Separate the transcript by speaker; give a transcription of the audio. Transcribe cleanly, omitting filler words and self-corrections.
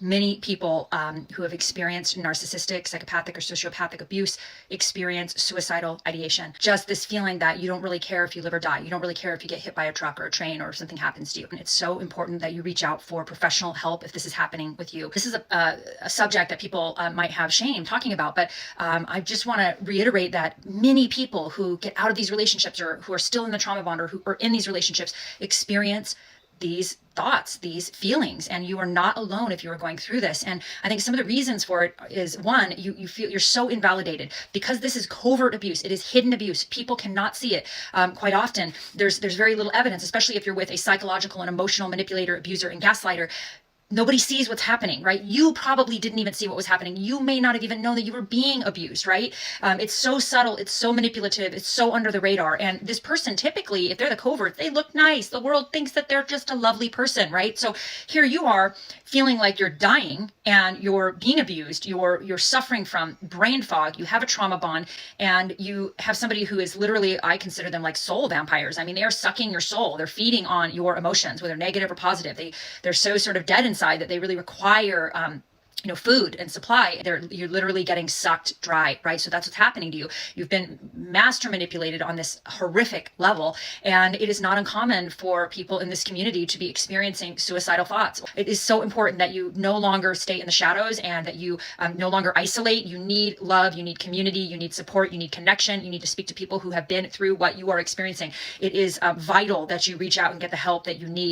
Speaker 1: Many people who have experienced narcissistic, psychopathic, or sociopathic abuse experience suicidal ideation. Just this feeling that you don't really care if you live or die. You don't really care if you get hit by a truck or a train or if something happens to you. And it's so important that you reach out for professional help if this is happening with you. This is a subject that people might have shame talking about, but I just want to reiterate that many people who get out of these relationships or who are still in the trauma bond or who are in these relationships experience these thoughts, these feelings, and you are not alone if you are going through this. And I think some of the reasons for it is, one, you feel you're so invalidated because this is covert abuse. It is hidden abuse. People cannot see it. Quite often, there's very little evidence, especially if you're with a psychological and emotional manipulator, abuser, and gaslighter. Nobody sees what's happening, right? You probably didn't even see what was happening. You may not have even known that you were being abused, right? It's so subtle. It's so manipulative. It's so under the radar. And this person, typically, if they're the covert, they look nice. The world thinks that they're just a lovely person, right? So here you are feeling like you're dying and you're being abused. You're suffering from brain fog. You have a trauma bond and you have somebody who is literally, I consider them like soul vampires. I mean, they are sucking your soul. They're feeding on your emotions, whether negative or positive. They're so sort of dead inside that they really require food and supply. You're literally getting sucked dry, right? So that's what's happening to you. You've been master manipulated on this horrific level, and it is not uncommon for people in this community to be experiencing suicidal thoughts. It is so important that you no longer stay in the shadows and that you no longer isolate. You need love, you need community, you need support, you need connection, you need to speak to people who have been through what you are experiencing. It is vital that you reach out and get the help that you need.